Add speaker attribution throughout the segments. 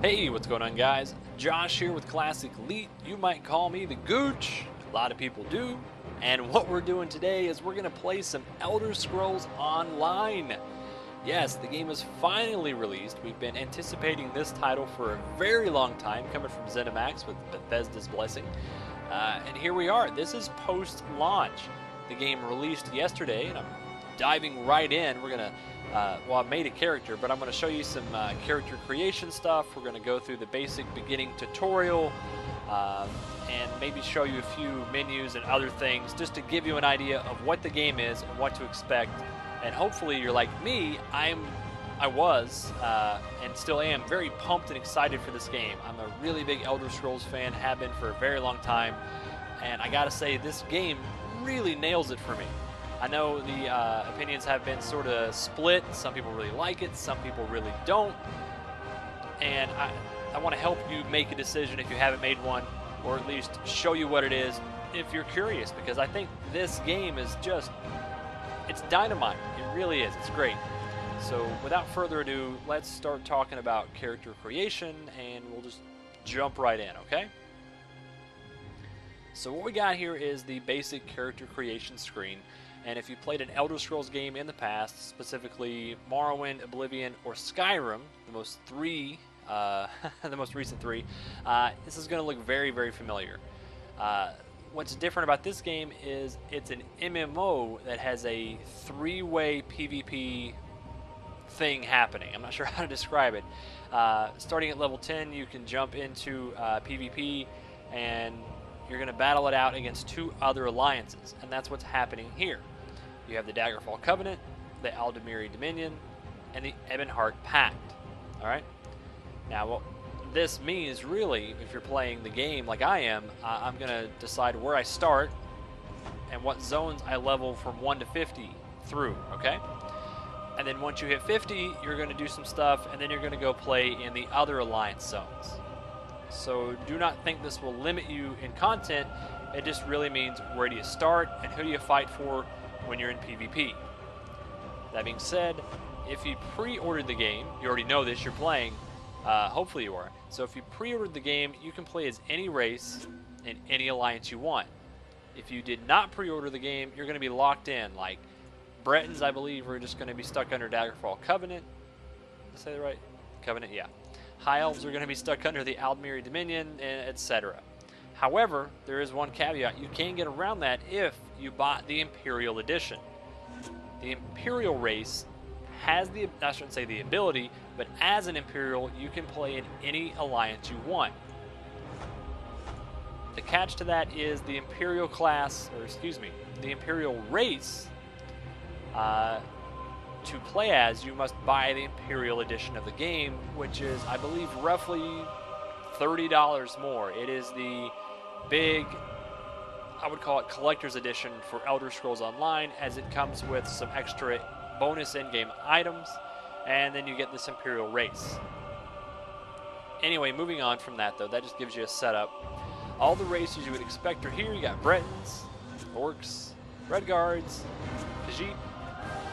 Speaker 1: Hey, what's going on, guys? Josh here with Classic Elite. You might call me the Gooch. A lot of people do. And what we're doing today is we're going to play some Elder Scrolls Online. Yes, the game is finally released. We've been anticipating this title for a very long time, coming from ZeniMax with Bethesda's blessing. And here we are. This is post-launch. The game released yesterday, and I'm diving right in. We're going to well, I made a character, but I'm going to show you some character creation stuff. We're going to go through the basic beginning tutorial and maybe show you a few menus and other things just to give you an idea of what the game is and what to expect. And hopefully you're like me. I was and still am very pumped and excited for this game. I'm a really big Elder Scrolls fan, have been for a very long time, and I gotta say this game really nails it for me. I know the opinions have been sort of split. Some people really like it, some people really don't. And I want to help you make a decision if you haven't made one, or at least show you what it is if you're curious, because I think this game is just, it's dynamite. It really is. It's great. So without further ado, let's start talking about character creation, and we'll just jump right in, okay? So what we got here is the basic character creation screen. And if you played an Elder Scrolls game in the past, specifically Morrowind, Oblivion, or Skyrim, the most recent three, this is going to look very, very familiar. What's different about this game is it's an MMO that has a three-way PvP thing happening. I'm not sure how to describe it. Starting at level 10, you can jump into PvP, and you're going to battle it out against two other alliances, and that's what's happening here. You have the Daggerfall Covenant, the Aldmeri Dominion, and the Ebonheart Pact. Alright? Now, what this means, really, if you're playing the game like I am, I'm going to decide where I start and what zones I level from 1 to 50 through, okay? And then once you hit 50, you're going to do some stuff, and then you're going to go play in the other alliance zones. So do not think this will limit you in content. It just really means where do you start and who do you fight for when you're in PvP. That being said, if you pre-ordered the game, you already know this, you're playing, hopefully you are. So if you pre-ordered the game, you can play as any race in any alliance you want. If you did not pre-order the game, you're going to be locked in. Like Bretons, I believe, are just going to be stuck under Daggerfall Covenant. Did I say that right? Covenant, yeah. High Elves are going to be stuck under the Aldmeri Dominion, etc. However, there is one caveat. You can get around that if you bought the Imperial Edition. The Imperial race has the, I shouldn't say the ability, but as an Imperial, you can play in any alliance you want. The catch to that is the Imperial class, or excuse me, the Imperial race, to play as, you must buy the Imperial Edition of the game, which is, I believe, roughly $30 more. It is the big, I would call it collector's edition for Elder Scrolls Online, as it comes with some extra bonus in-game items, and then you get this Imperial race. Anyway, moving on from that though, that just gives you a setup. All the races you would expect are here. You got Bretons, Orcs, Redguards, Khajiit,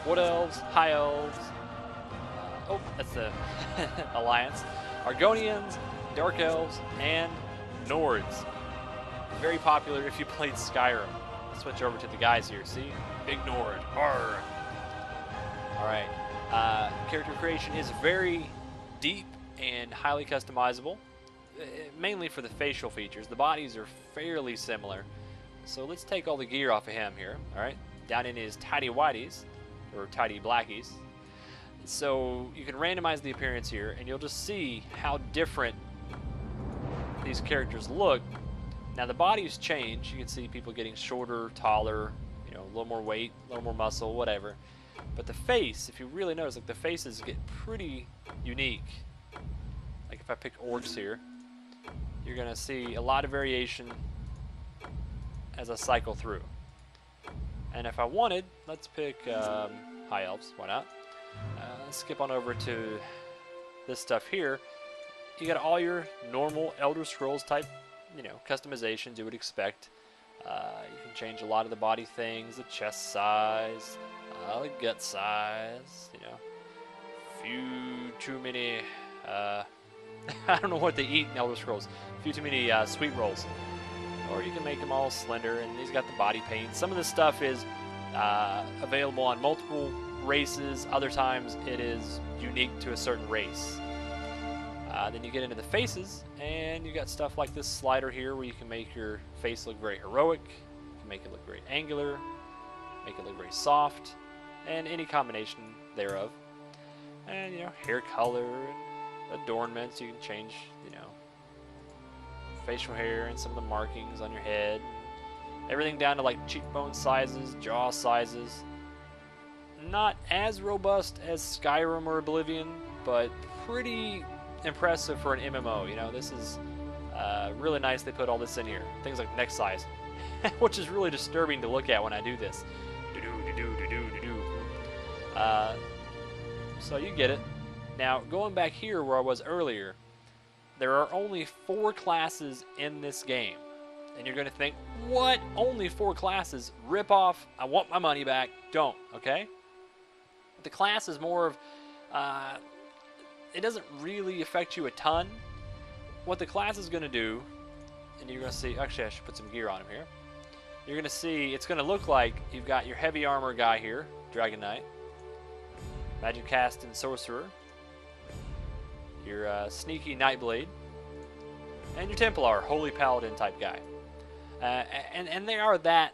Speaker 1: Wood Elves, High Elves, oh, that's the Alliance, Argonians, Dark Elves, and Nords. Very popular if you played Skyrim. Let's switch over to the guys here, see? Big Nord, arrgh. Alright, character creation is very deep and highly customizable, mainly for the facial features. The bodies are fairly similar. So let's take all the gear off of him here, alright? Down in his tidy whities, or tidy blackies. So you can randomize the appearance here, and you'll just see how different these characters look. Now the bodies change. You can see people getting shorter, taller, you know, a little more weight, a little more muscle, whatever. But the face, if you really notice, like the faces get pretty unique. Like if I pick Orcs here, you're gonna see a lot of variation as I cycle through. And if I wanted, let's pick High Elves, why not? Let's skip on over to this stuff here. You got all your normal Elder Scrolls type, you know, customizations you would expect. You can change a lot of the body things, the chest size, the gut size, you know, few too many I don't know what they eat in Elder Scrolls. A few too many sweet rolls. Or you can make them all slender, and he's got the body paint. Some of this stuff is available on multiple races. Other times it is unique to a certain race. Then you get into the faces, and you got stuff like this slider here where you can make your face look very heroic, you can make it look very angular, make it look very soft, and any combination thereof. And, you know, hair color and adornments, you can change, you know, facial hair and some of the markings on your head. Everything down to like cheekbone sizes, jaw sizes. Not as robust as Skyrim or Oblivion, but pretty impressive for an MMO. You know, this is really nice they put all this in here. Things like neck size, which is really disturbing to look at when I do this. So you get it. Now, going back here where I was earlier, there are only 4 classes in this game. And you're going to think, what? Only 4 classes? Rip off. I want my money back. Don't, okay? The class is more of... it doesn't really affect you a ton. What the class is going to do, and you're going to see... Actually, I should put some gear on him here. You're going to see, it's going to look like you've got your heavy armor guy here, Dragon Knight, Magic Cast and Sorcerer, your sneaky Nightblade, and your Templar, Holy Paladin type guy. And they are that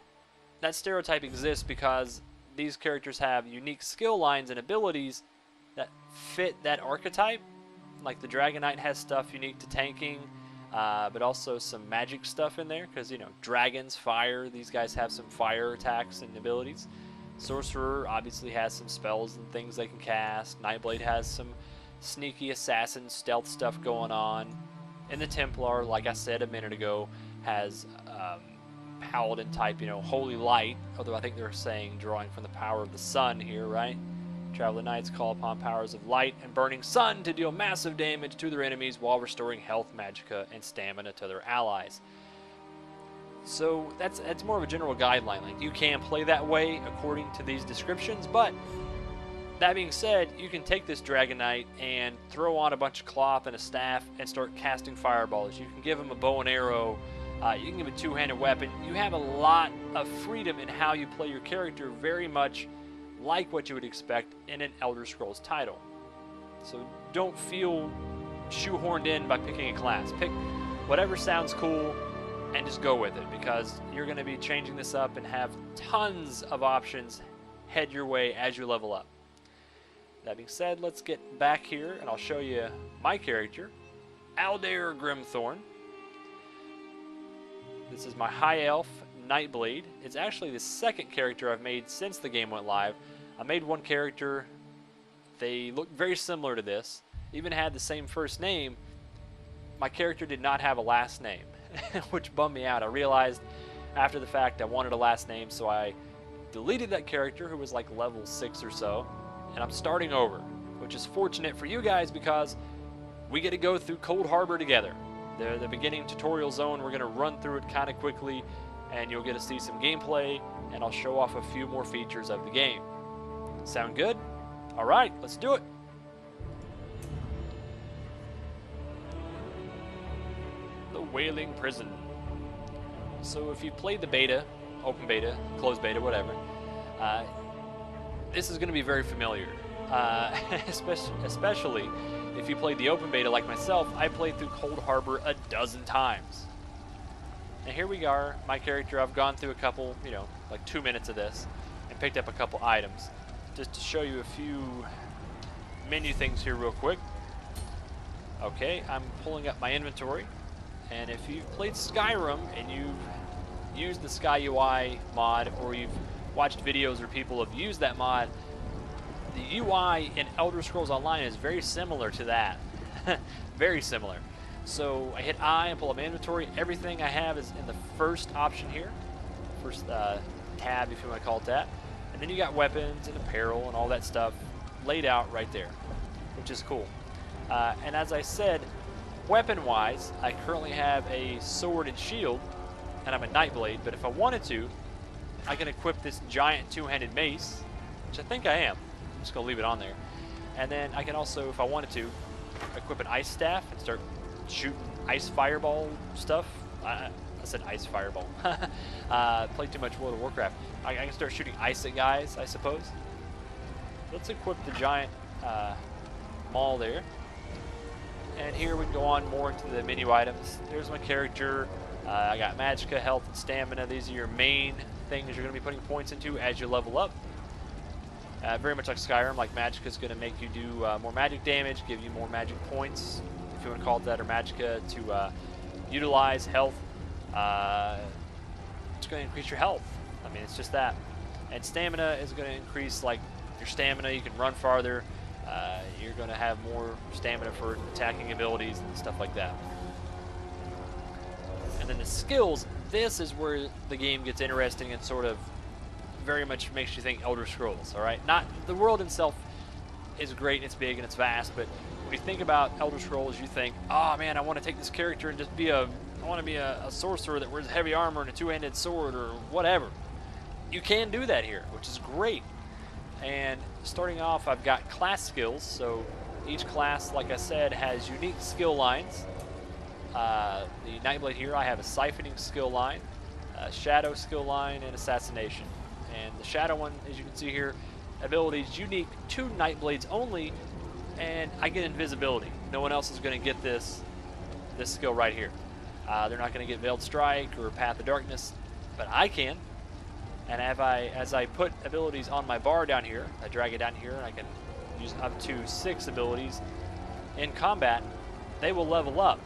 Speaker 1: stereotype exists because these characters have unique skill lines and abilities that fit that archetype. Like the Dragon Knight has stuff unique to tanking, but also some magic stuff in there because, you know, dragons, fire, these guys have some fire attacks and abilities. Sorcerer obviously has some spells and things they can cast. Nightblade has some sneaky assassin stealth stuff going on. And the Templar, like I said a minute ago, has paladin type, you know, holy light, although I think they're saying drawing from the power of the sun here, right? Traveling Knights call upon powers of light and burning sun to deal massive damage to their enemies while restoring health, magicka, and stamina to their allies. So that's more of a general guideline. Like, you can play that way according to these descriptions, but that being said, you can take this Dragon Knight and throw on a bunch of cloth and a staff and start casting fireballs. You can give him a bow and arrow. You can give a two-handed weapon. You have a lot of freedom in how you play your character, very much like what you would expect in an Elder Scrolls title. So don't feel shoehorned in by picking a class. Pick whatever sounds cool and just go with it, because you're going to be changing this up and have tons of options head your way as you level up. That being said, let's get back here and I'll show you my character, Aldair Grimthorn. This is my High Elf Nightblade. It's actually the second character I've made since the game went live. I made one character. They look very similar to this. Even had the same first name. My character did not have a last name, which bummed me out. I realized after the fact I wanted a last name, so I deleted that character who was like level 6 or so, and I'm starting over, which is fortunate for you guys because we get to go through Cold Harbor together. The beginning tutorial zone, we're going to run through it kind of quickly, and you'll get to see some gameplay, and I'll show off a few more features of the game. Sound good? Alright, let's do it! The Wailing Prison. So if you've played the beta, open beta, closed beta, whatever, this is going to be very familiar. Especially if you played the open beta like myself. I played through Cold Harbor a dozen times. And here we are, my character. I've gone through a couple, you know, like 2 minutes of this and picked up a couple items. Just to show you a few menu things here real quick. Okay, I'm pulling up my inventory. And if you've played Skyrim and you've used the Sky UI mod, or you've watched videos where people have used that mod, the UI in Elder Scrolls Online is very similar to that. Very similar. So I hit I and pull up my inventory. Everything I have is in the first option here. First tab, if you want to call it that. And then you got weapons and apparel and all that stuff laid out right there, which is cool. And as I said, weapon-wise, I currently have a sword and shield, and I'm a Nightblade, but if I wanted to, I can equip this giant two-handed mace, which I think I am. I'm just going to leave it on there. And then I can also, if I wanted to, equip an ice staff and start shooting ice fireball stuff. I said ice fireball. Played too much World of Warcraft. I can start shooting ice at guys, I suppose. Let's equip the giant maul there. And here we can go on more into the menu items. There's my character. I got magicka, health, and stamina. These are your main things you're going to be putting points into as you level up. Very much like Skyrim, like magicka is going to make you do more magic damage, give you more magic points, if you want to call it that, or magicka to utilize health. It's going to increase your health. I mean, it's just that. And stamina is going to increase, like, your stamina. You can run farther. You're going to have more stamina for attacking abilities and stuff like that. And then the skills, this is where the game gets interesting and sort of very much makes you think Elder Scrolls, all right? Not the world itself is great and it's big and it's vast, but when you think about Elder Scrolls, you think, oh man, I want to take this character and just be I want to be a sorcerer that wears heavy armor and a two-handed sword or whatever. You can do that here, which is great. And starting off, I've got class skills. So each class, like I said, has unique skill lines. The Nightblade here, I have a siphoning skill line, a shadow skill line, and assassination. And the shadow one, as you can see here, abilities unique to Nightblades only, and I get invisibility. No one else is going to get this skill right here. They're not going to get Veiled Strike or Path of Darkness, but I can. And as I put abilities on my bar down here, I drag it down here, and I can use up to 6 abilities in combat. They will level up,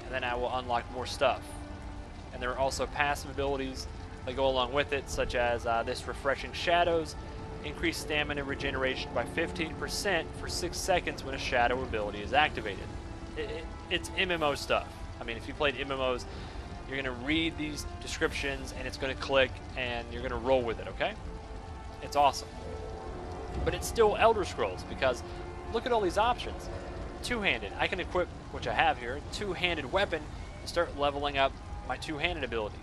Speaker 1: and then I will unlock more stuff. And there are also passive abilities that go along with it, such as this Refreshing Shadows, increase stamina regeneration by 15% for 6 seconds when a shadow ability is activated. It's MMO stuff. I mean, if you played MMOs, you're going to read these descriptions and it's going to click and you're going to roll with it, okay? It's awesome. But it's still Elder Scrolls because look at all these options. Two-handed. I can equip, which I have here, a two-handed weapon and start leveling up my two-handed abilities.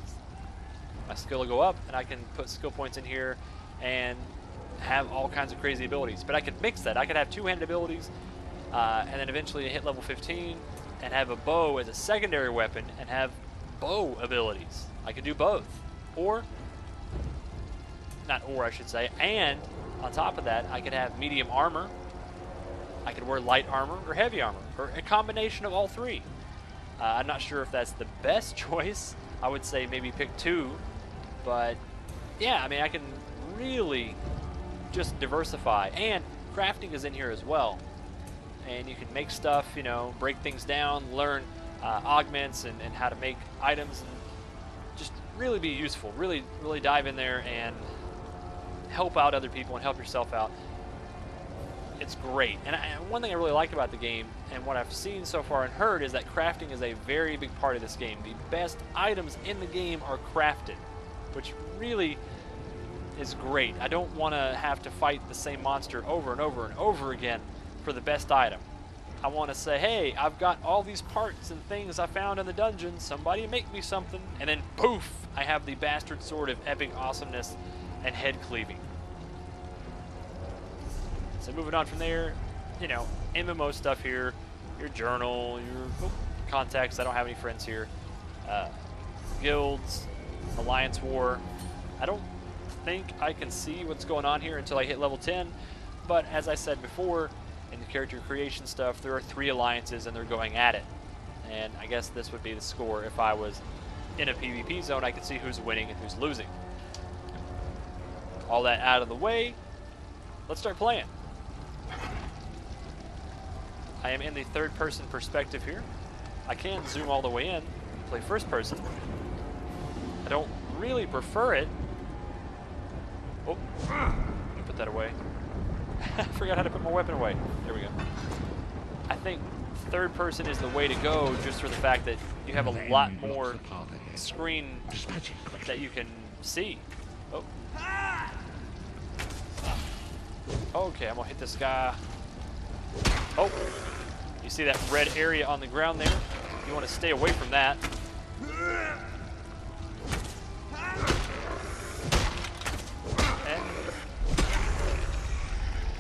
Speaker 1: My skill will go up and I can put skill points in here and have all kinds of crazy abilities. But I could mix that. I could have two-handed abilities and then eventually hit level 15 and have a bow as a secondary weapon and have bow abilities. I could do both. I should say, and on top of that, I could have medium armor, I could wear light armor or heavy armor, or a combination of all three. I'm not sure if that's the best choice. I would say maybe pick 2, but yeah, I mean, I can really just diversify, and crafting is in here as well. And you can make stuff, you know, break things down, learn augments and how to make items, and just really be useful. Really dive in there and help out other people and help yourself out. It's great. And one thing I really like about the game, and what I've seen so far and heard, is that crafting is a very big part of this game. The best items in the game are crafted, which really is great. I don't want to have to fight the same monster over and over and over again for the best item. I want to say, hey, I've got all these parts and things I found in the dungeon. Somebody make me something. And then poof, I have the bastard sword of epic awesomeness and head cleaving. So moving on from there, you know, MMO stuff here, your journal, your contacts. I don't have any friends here. Guilds, Alliance War. I don't think I can see what's going on here until I hit level 10. But as I said before, in the character creation stuff, there are 3 alliances and they're going at it. And I guess this would be the score. If I was in a PvP zone, I could see who's winning and who's losing. All that out of the way, let's start playing. I am in the third-person perspective here. I can zoom all the way in and play first person. I don't really prefer it. Oh, let me put that away. I forgot how to put my weapon away. There we go. I think third person is the way to go, just for the fact that you have a lot more screen that you can see. Oh. Okay, I'm gonna hit this guy. Oh, you see that red area on the ground there? You want to stay away from that. And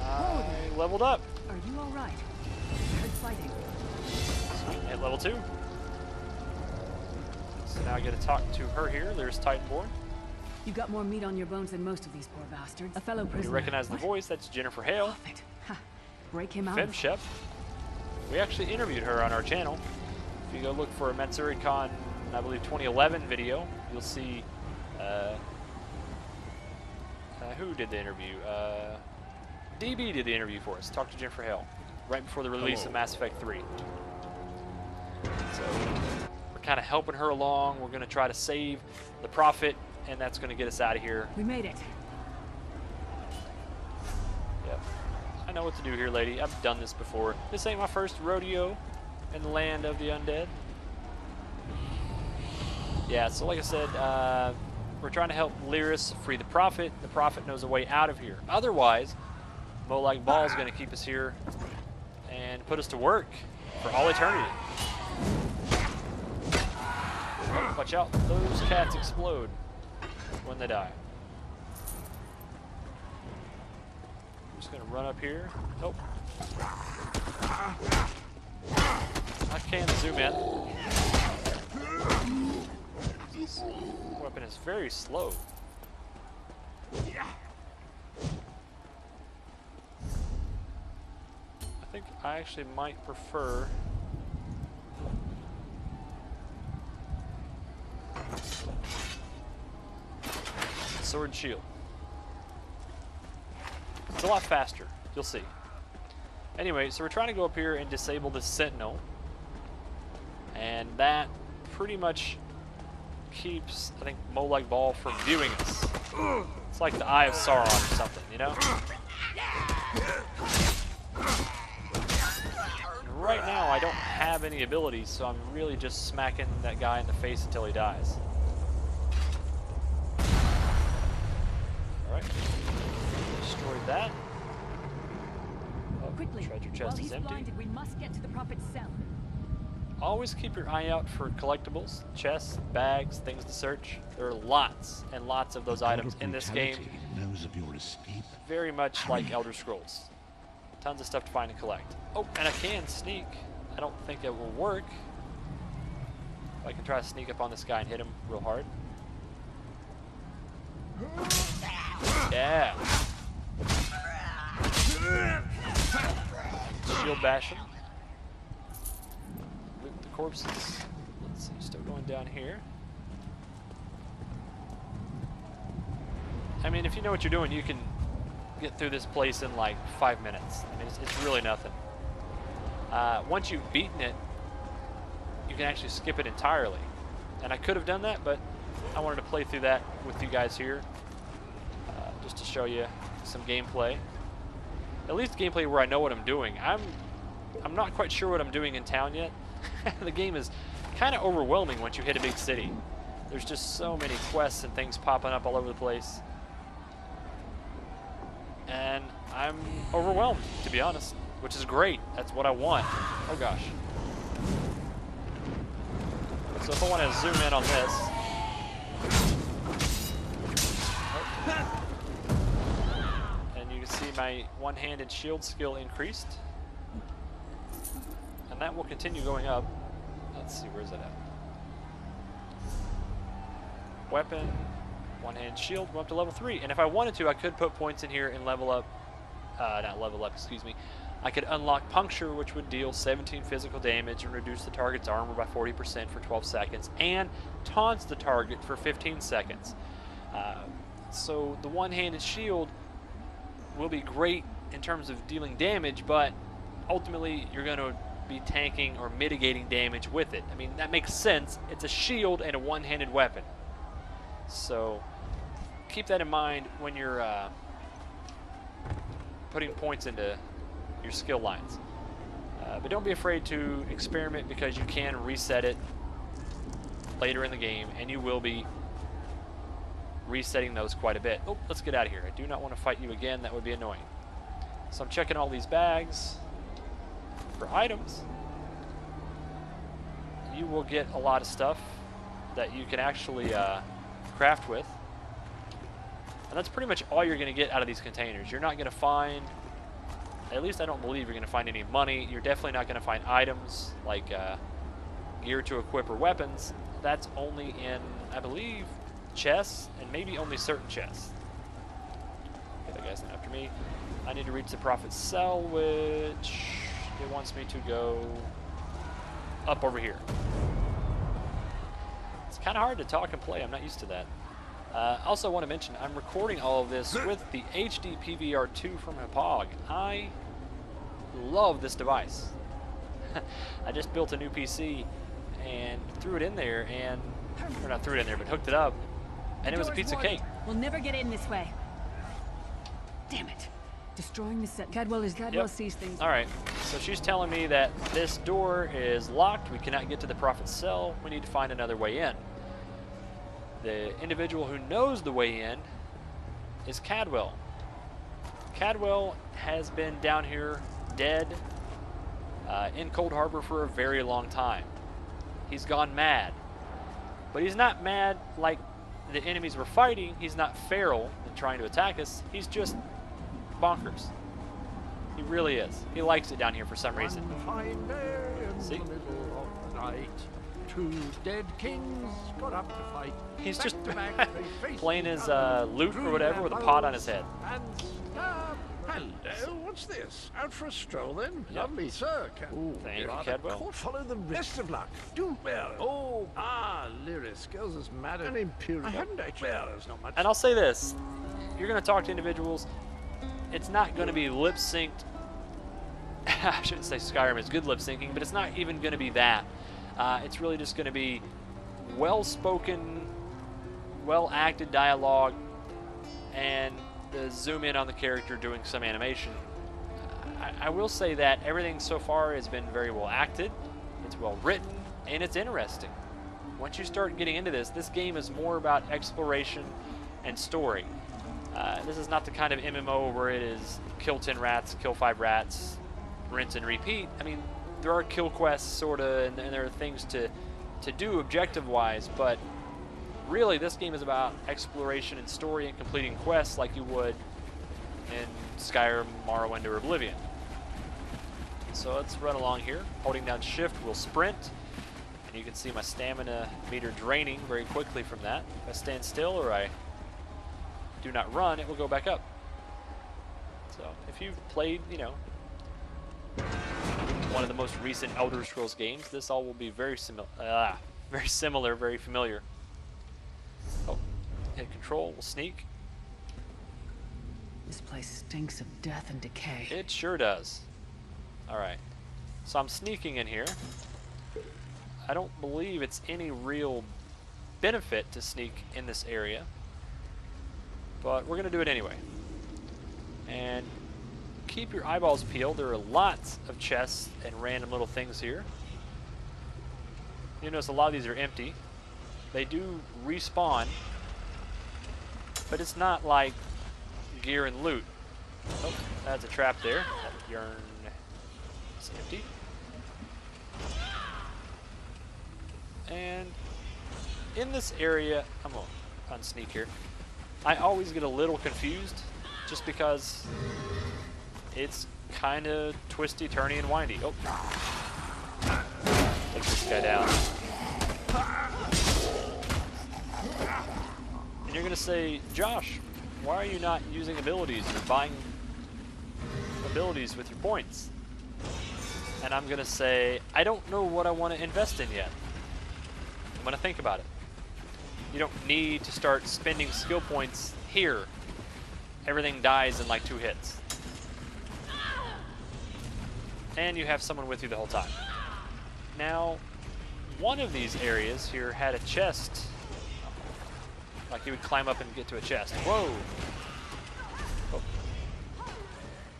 Speaker 1: I leveled up.
Speaker 2: Are you all right? Heard fighting.
Speaker 1: Sweet, at level 2. So now I get to talk to her here. There's Titanborn.
Speaker 2: You got more meat on your bones than most of these poor bastards. A fellow prisoner.
Speaker 1: You recognize the voice? That's Jennifer Hale.
Speaker 2: Perfect. Ha. Break him out.
Speaker 1: Fem Chef. We actually interviewed her on our channel. If you go look for a MatsuriCon, I believe 2011 video, you'll see who did the interview? DB did the interview for us. Talked to Jennifer Hale right before the release of Mass Effect 3. So we're kind of helping her along. We're going to try to save the Prophet, and that's going to get us out of here.
Speaker 2: We made it.
Speaker 1: Yep. I know what to do here, lady. I've done this before. This ain't my first rodeo in the land of the undead. Yeah, so like I said, we're trying to help Lyris free the Prophet. The Prophet knows a way out of here. Otherwise, Molag Bal is going to keep us here and put us to work for all eternity. Oh, watch out, those cats explode when they die. I'm just going to run up here. Oh. I can zoom in. This weapon is very slow. I think I actually might prefer sword and shield. It's a lot faster, you'll see. Anyway, so we're trying to go up here and disable the Sentinel, and that pretty much keeps, I think, Molag Bal from viewing us. It's like the Eye of Sauron or something, you know? And right now, I don't have any abilities, so I'm really just smacking that guy in the face until he dies. Alright. Destroyed that. Oh,
Speaker 2: Quickly,
Speaker 1: treasure
Speaker 2: while
Speaker 1: chest
Speaker 2: he's
Speaker 1: is empty.
Speaker 2: blinded, we must get to the Prophet's cell.
Speaker 1: Always keep your eye out for collectibles, chests, bags, things to search. There are lots and lots of those items in this game.
Speaker 3: Knows of your escape.
Speaker 1: Very much like Elder Scrolls. Tons of stuff to find and collect. Oh, and I can sneak. I don't think it will work. I can try to sneak up on this guy and hit him real hard. Yeah. Shield bash him. Loot the corpses. Let's see, still going down here. I mean, if you know what you're doing, you can get through this place in like 5 minutes. I mean, it's really nothing. Once you've beaten it, you can actually skip it entirely. And I could have done that, but I wanted to play through that with you guys here, just to show you some gameplay. At least gameplay where I know what I'm doing. I'm not quite sure what I'm doing in town yet. The game is kind of overwhelming once you hit a big city. There's just so many quests and things popping up all over the place. And I'm overwhelmed, to be honest, which is great. That's what I want. Oh gosh. So if I want to zoom in on this. Oh. And you can see my one-handed shield skill increased. And that will continue going up. Let's see, where's that at? Weapon, one-hand shield, go up to level 3. And if I wanted to, I could put points in here and level up, not level up, excuse me. I could unlock Puncture, which would deal 17 physical damage and reduce the target's armor by 40% for 12 seconds, and taunts the target for 15 seconds. So the one-handed shield will be great in terms of dealing damage, but ultimately you're going to be tanking or mitigating damage with it. I mean, that makes sense. It's a shield and a one-handed weapon. So keep that in mind when you're putting points into your skill lines. But don't be afraid to experiment, because you can reset it later in the game, and you will be resetting those quite a bit. Oh, let's get out of here. I do not want to fight you again. That would be annoying. So I'm checking all these bags for items. You will get a lot of stuff that you can actually craft with. And that's pretty much all you're going to get out of these containers. You're not going to find At least I don't believe you're going to find any money. You're definitely not going to find items like gear to equip or weapons. That's only in, I believe, chests, and maybe only certain chests. Okay, that guy's not after me. I need to reach the Prophet's Cell, which it wants me to go up over here. It's kind of hard to talk and play. I'm not used to that. Also want to mention, I'm recording all of this with the HD PVR2 from Hipog. I love this device. I just built a new PC and threw it in there, and, or not threw it in there, but hooked it up, and it was a piece of cake.
Speaker 2: We'll never get in this way. Damn it. Destroying the set. Cadwell sees things.
Speaker 1: All right, so she's telling me that this door is locked. We cannot get to the Prophet's Cell. We need to find another way in. The individual who knows the way in is Cadwell. Cadwell has been down here dead in Cold Harbor for a very long time. He's gone mad. But he's not mad like the enemies we're fighting. He's not feral and trying to attack us. He's just bonkers. He really is. He likes it down here for some reason.
Speaker 4: One fine day in
Speaker 1: See?
Speaker 4: the middle of the night, two dead kings got up to fight.
Speaker 1: He's
Speaker 4: Back
Speaker 1: just
Speaker 4: to back, they faced
Speaker 1: playing
Speaker 4: each
Speaker 1: his
Speaker 4: other,
Speaker 1: lute
Speaker 4: drew
Speaker 1: or whatever
Speaker 4: their
Speaker 1: with a pot on
Speaker 4: bows,
Speaker 1: his head.
Speaker 4: and stabbed. Hello, what's this? Out for a stroll then?
Speaker 1: Yep.
Speaker 4: Lovely, sir.
Speaker 1: Thank you,
Speaker 4: rather
Speaker 1: Cadwell.
Speaker 4: caught. Follow the best of luck. Do well. Oh, Lyris, girls as mad and imperial. I hadn't actually. Well, there's not much.
Speaker 1: And I'll say this, you're going to talk to individuals, it's not going to be lip synced. I shouldn't say Skyrim is good lip syncing, but it's not even going to be that. It's really just going to be well-spoken, well-acted dialogue, and the zoom in on the character doing some animation. I will say that everything so far has been very well acted, it's well written, and it's interesting. Once you start getting into this game is more about exploration and story. This is not the kind of MMO where it is kill 10 rats, kill 5 rats, rinse and repeat. I mean, there are kill quests, sort of, and there are things to do objective-wise, but really this game is about exploration and story and completing quests like you would in Skyrim, Morrowind, or Oblivion. So let's run along here. Holding down shift, we'll sprint, and you can see my stamina meter draining very quickly from that. If I stand still or I do not run, it will go back up. So if you've played, you know, one of the most recent Elder Scrolls games, this all will be very similar, very familiar. Oh, hit control, we'll sneak.
Speaker 2: This place stinks of death and decay.
Speaker 1: It sure does. Alright, so I'm sneaking in here. I don't believe it's any real benefit to sneak in this area, but we're going to do it anyway. And keep your eyeballs peeled. There are lots of chests and random little things here. You notice a lot of these are empty. They do respawn, but it's not like gear and loot. Oh, that's a trap there. That yarn is empty. And in this area, I'm going to unsneak here. I always get a little confused just because it's kind of twisty, turny, and windy. Oh. Take this guy down. And you're going to say, Josh, why are you not using abilities? You're buying abilities with your points. And I'm going to say, I don't know what I want to invest in yet. I'm going to think about it. You don't need to start spending skill points here. Everything dies in like 2 hits. And you have someone with you the whole time. Now, one of these areas here had a chest. Like you would climb up and get to a chest. Whoa! Oh,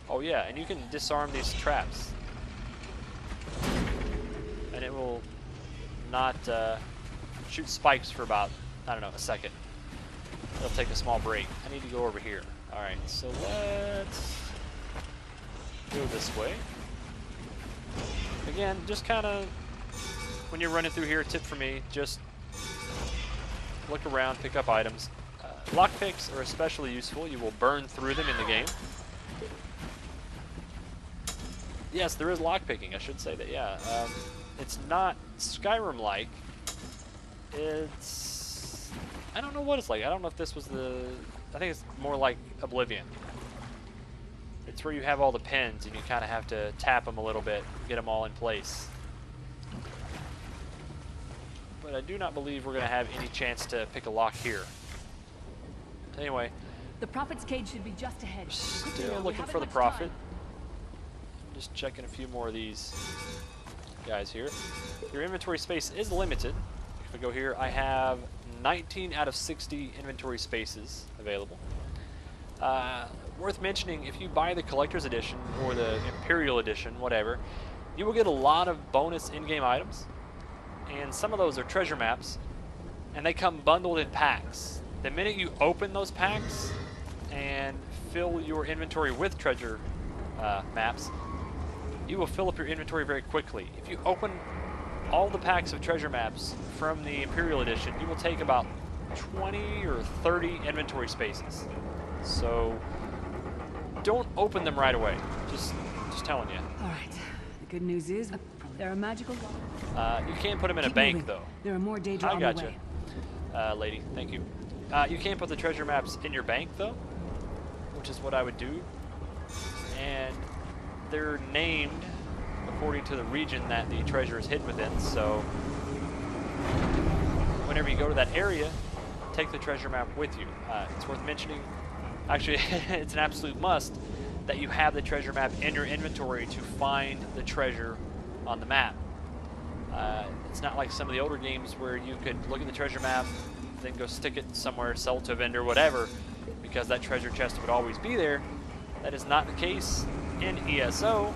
Speaker 1: oh yeah, and you can disarm these traps. And it will not shoot spikes for about, I don't know, a second. It'll take a small break. I need to go over here. Alright, so let's go this way. Again, just kind of, when you're running through here, a tip for me, just look around, pick up items. Lockpicks are especially useful. You will burn through them in the game. Yes, there is lockpicking. I should say that, yeah. It's not Skyrim-like. It's... I don't know what it's like. I don't know if this was the... I think it's more like Oblivion. It's where you have all the pins and you kind of have to tap them a little bit, get them all in place. But I do not believe we're going to have any chance to pick a lock here. Anyway.
Speaker 2: The Prophet's cage should be just ahead.
Speaker 1: Still looking for the Prophet. Just checking a few more of these guys here. Your inventory space is limited. If I go here, I have 19 out of 60 inventory spaces available. Worth mentioning, if you buy the Collector's Edition or the Imperial Edition, whatever, you will get a lot of bonus in-game items. And some of those are treasure maps, and they come bundled in packs. The minute you open those packs and fill your inventory with treasure maps, you will fill up your inventory very quickly. If you open all the packs of treasure maps from the Imperial Edition, you will take about 20 or 30 inventory spaces. So don't open them right away. Just telling you.
Speaker 2: All right. The good news is there are magical.
Speaker 1: You can't put them in a
Speaker 2: Keep
Speaker 1: bank
Speaker 2: moving.
Speaker 1: though.
Speaker 2: There are more Daedra on the way.
Speaker 1: Lady. Thank you. You can't put the treasure maps in your bank though, which is what I would do. And they're named according to the region that the treasure is hidden within. So whenever you go to that area, take the treasure map with you. It's worth mentioning. Actually, it's an absolute must that you have the treasure map in your inventory to find the treasure on the map. It's not like some of the older games where you could look at the treasure map, then go stick it somewhere, sell it to a vendor, whatever, because that treasure chest would always be there. That is not the case in ESO.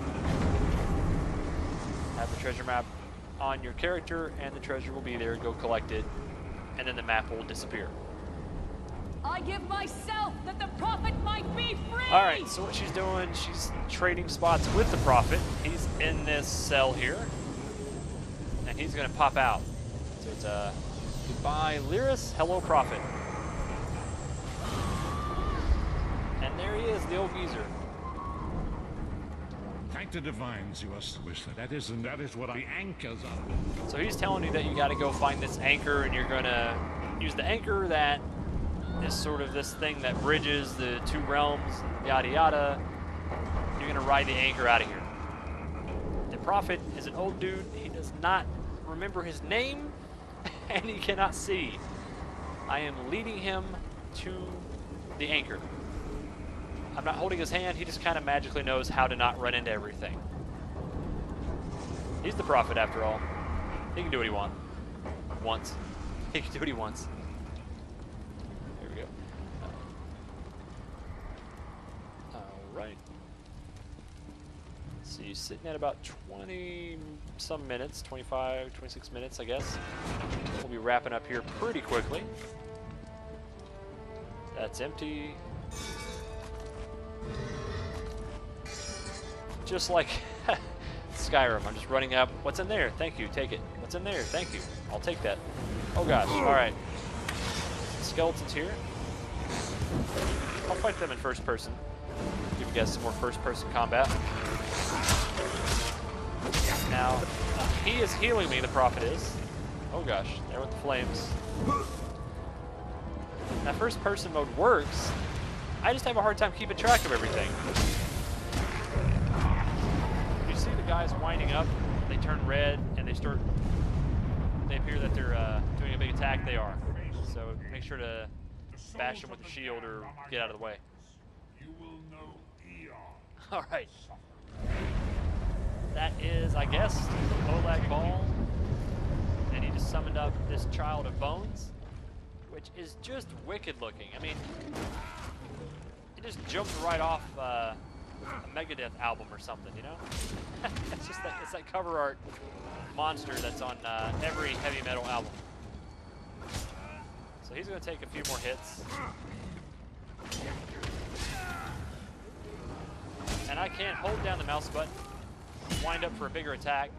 Speaker 1: Have the treasure map on your character, and the treasure will be there. Go collect it, and then the map will disappear.
Speaker 2: I give myself that the Prophet might be free!
Speaker 1: Alright, so what she's doing, she's trading spots with the Prophet. He's in this cell here. And he's going to pop out. So it's goodbye, Lyris. Hello, Prophet. And there he is, the old geezer.
Speaker 3: Thank the divines you are swisher. That is what the anchors are.
Speaker 1: So he's telling you that you got to go find this anchor, and you're going to use the anchor that is sort of this thing that bridges the two realms, yada yada. You're going to ride the anchor out of here. The Prophet is an old dude. He does not remember his name, and he cannot see. I am leading him to the anchor. I'm not holding his hand. He just kind of magically knows how to not run into everything. He's the Prophet after all. He can do what he wants. He can do what he wants. Here we go. Alright. So you're sitting at about 20 some minutes, 25, 26 minutes, I guess. We'll be wrapping up here pretty quickly. That's empty. Just like Skyrim, I'm just running up. What's in there? Thank you, take it. What's in there? Thank you. I'll take that. Oh gosh, alright. Skeletons here. I'll fight them in first person. Give you guys some more first person combat. Now, he is healing me, the Prophet is. Oh gosh, there with the flames. That first person mode works. I just have a hard time keeping track of everything. You see the guys winding up, they turn red, and they appear that they're doing a big attack. They are. So make sure to bash them with the shield or get out of the way. Alright. That is, I guess, Olag Ball. And he just summoned up this Child of Bones, which is just wicked looking. I mean, it just jumped right off a Megadeth album or something, you know? It's just that, it's that cover art monster that's on every heavy metal album. So he's going to take a few more hits. And I can hold down the mouse button, wind up for a bigger attack.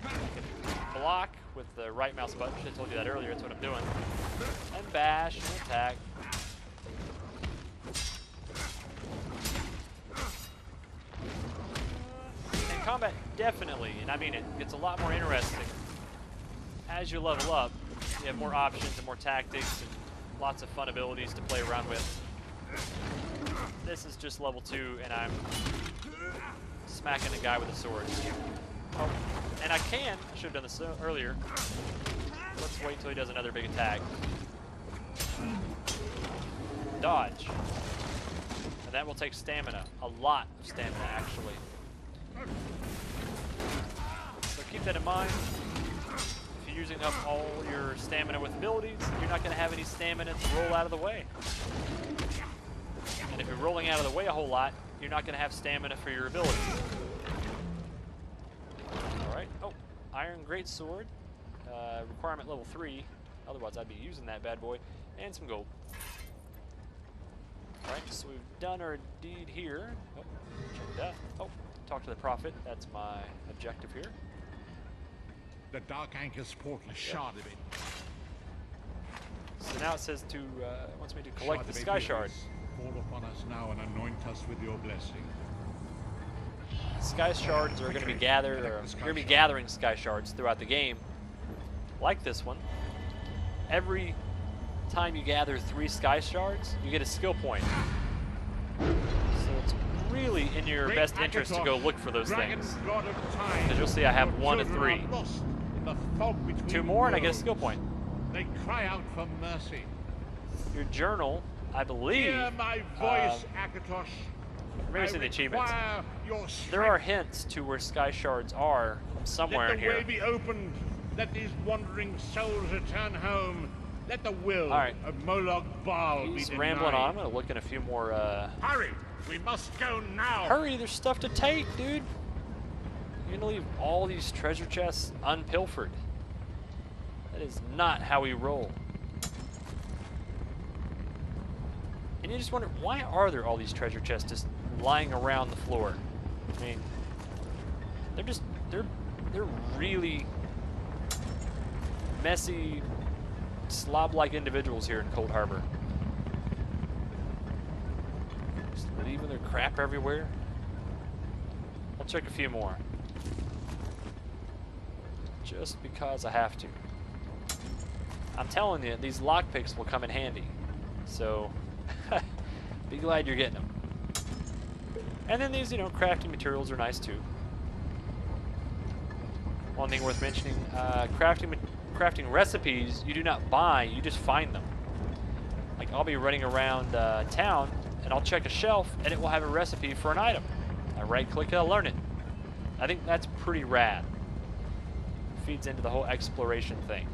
Speaker 1: I can block with the right mouse button. I should have told you that earlier. That's what I'm doing. And bash and attack. combat definitely, and I mean it, gets a lot more interesting. As you level up, you have more options and more tactics and lots of fun abilities to play around with. This is just level 2, and I'm smacking a guy with a sword. Oh, and I should have done this earlier. Let's wait till he does another big attack. Dodge. And that will take stamina. A lot of stamina, actually. So keep that in mind. If you're using up all your stamina with abilities, you're not going to have any stamina to roll out of the way. And if you're rolling out of the way a whole lot, you're not going to have stamina for your abilities. Alright. Oh, Iron Greatsword. Requirement level 3. Otherwise, I'd be using that bad boy. And some gold. Alright, so we've done our deed here. Oh, check that. Oh, talk to the prophet. That's my objective here.
Speaker 3: The Dark Anchor's portal sharded it.
Speaker 1: So now it says to, wants me to collect the Sky Shard.
Speaker 3: Fall upon us now and anoint us with your blessing.
Speaker 1: Sky Shards are going to be gathered, or you're going to be gathering Sky Shards throughout the game. Like this one. Every time you gather 3 Sky Shards, you get a skill point. So it's really in your best interest to go look for those things. Because you'll see I have 1 of 3. 2 more and I get a skill point.
Speaker 3: They cry out for mercy.
Speaker 1: Your journal, I believe,
Speaker 3: Hear my voice, Akatosh.
Speaker 1: maybe it's in the achievements.
Speaker 3: Your
Speaker 1: There are hints to where Sky Shards are somewhere in
Speaker 3: Let the way
Speaker 1: here.
Speaker 3: be opened. Let these wandering souls return home. Let the will
Speaker 1: Right.
Speaker 3: of Molag Bal be
Speaker 1: He's
Speaker 3: denied.
Speaker 1: rambling on. I'm going to look in a few more...
Speaker 3: Hurry! We must go now!
Speaker 1: Hurry, there's stuff to take, dude. You're going to leave all these treasure chests unpilfered. That is not how we roll. And you just wonder, why are there all these treasure chests just lying around the floor? I mean, they're really messy, slob-like individuals here in Cold Harbor. Just leaving their crap everywhere. I'll check a few more. Just because I have to. I'm telling you, these lockpicks will come in handy. So, be glad you're getting them. And then these, crafting materials are nice too. One thing worth mentioning, crafting recipes you do not buy, you just find them. Like I'll be running around town and I'll check a shelf and it will have a recipe for an item. I right click it, I'll learn it. I think that's pretty rad. Feeds into the whole exploration thing.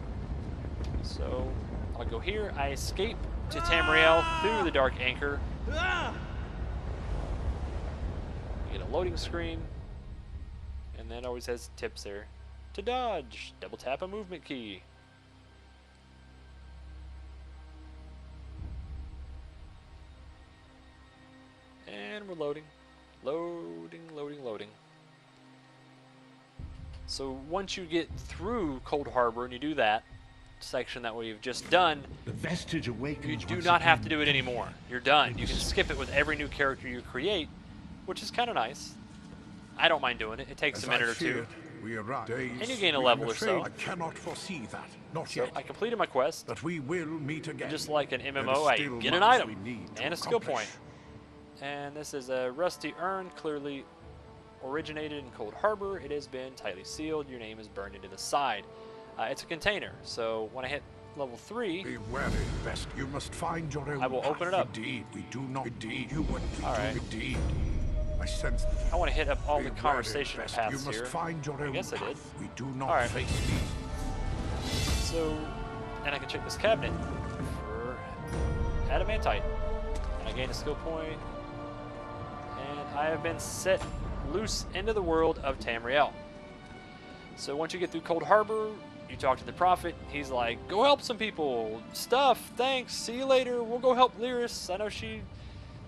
Speaker 1: So I'll go here, I escape to Tamriel through the Dark Anchor. Get a loading screen, and then it always has tips there. To dodge, double tap a movement key. And we're loading. Loading. So once you get through Cold Harbor and you do that section that we've just done,
Speaker 3: The vestige awakens.
Speaker 1: you do
Speaker 3: once
Speaker 1: not have to
Speaker 3: again.
Speaker 1: do it anymore. You're done. You can skip it with every new character you create, which is kind of nice. I don't mind doing it. It takes a minute or two.
Speaker 4: We arrive.
Speaker 1: And you gain a level or so.
Speaker 4: I cannot foresee that. Not
Speaker 1: So
Speaker 4: yet.
Speaker 1: I completed my quest.
Speaker 4: But we will meet again.
Speaker 1: Just like an
Speaker 4: There is
Speaker 1: MMO, I
Speaker 4: still
Speaker 1: get an
Speaker 4: much
Speaker 1: item
Speaker 4: we need to
Speaker 1: and a skill
Speaker 4: accomplish.
Speaker 1: point. And this is a rusty urn, clearly originated in Cold Harbor. It has been tightly sealed. Your name is burned into the side. It's a container, so when I hit level 3,
Speaker 4: Be wary, best. You must find your own
Speaker 1: I will open it up.
Speaker 4: Indeed, we do not. Indeed, you would.
Speaker 1: All right.
Speaker 4: Indeed. I sense.
Speaker 1: I want to hit up all
Speaker 4: Be
Speaker 1: the
Speaker 4: wary,
Speaker 1: conversation
Speaker 4: best.
Speaker 1: paths
Speaker 4: You must
Speaker 1: here.
Speaker 4: find your
Speaker 1: I
Speaker 4: own
Speaker 1: guess I did.
Speaker 4: path. We do not
Speaker 1: All right.
Speaker 4: face these.
Speaker 1: So, and I can check this cabinet for adamantite. And I gain a skill point. And I have been set loose into the world of Tamriel. So once you get through Cold Harbor, you talk to the prophet. He's like, go help some people. Stuff, thanks, see you later. We'll go help Lyris. I know she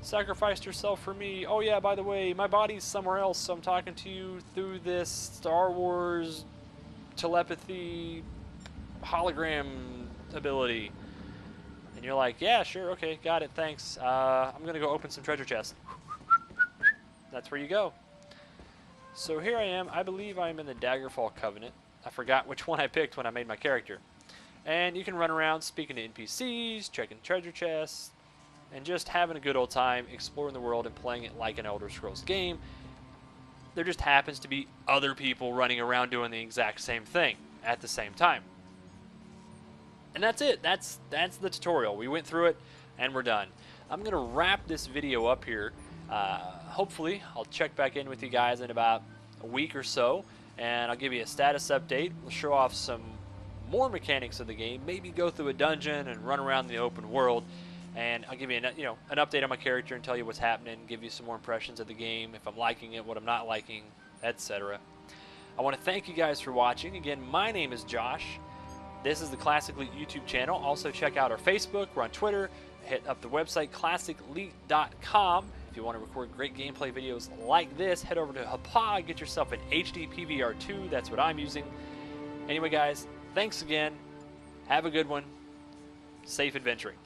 Speaker 1: sacrificed herself for me. Oh yeah, by the way, my body's somewhere else, so I'm talking to you through this Star Wars telepathy hologram ability. And you're like, yeah, sure, okay, got it, thanks. I'm gonna go open some treasure chests. That's where you go. So here I am. I believe I'm in the Daggerfall Covenant. I forgot which one I picked when I made my character. And you can run around speaking to NPCs, checking treasure chests, and just having a good old time exploring the world and playing it like an Elder Scrolls game. There just happens to be other people running around doing the exact same thing at the same time. And that's it. That's the tutorial. We went through it and we're done. I'm going to wrap this video up here. Hopefully, I'll check back in with you guys in about a week or so, and I'll give you a status update. We'll show off some more mechanics of the game, maybe go through a dungeon and run around the open world, and I'll give you an update on my character and tell you what's happening, give you some more impressions of the game, if I'm liking it, what I'm not liking, etc. I want to thank you guys for watching. Again, my name is Josh. This is the Classic Elite YouTube channel. Also check out our Facebook. We're on Twitter. Hit up the website classicelite.com. If you want to record great gameplay videos like this, head over to Hapa, get yourself an HD PVR2. That's what I'm using. Anyway, guys, thanks again. Have a good one. Safe adventuring.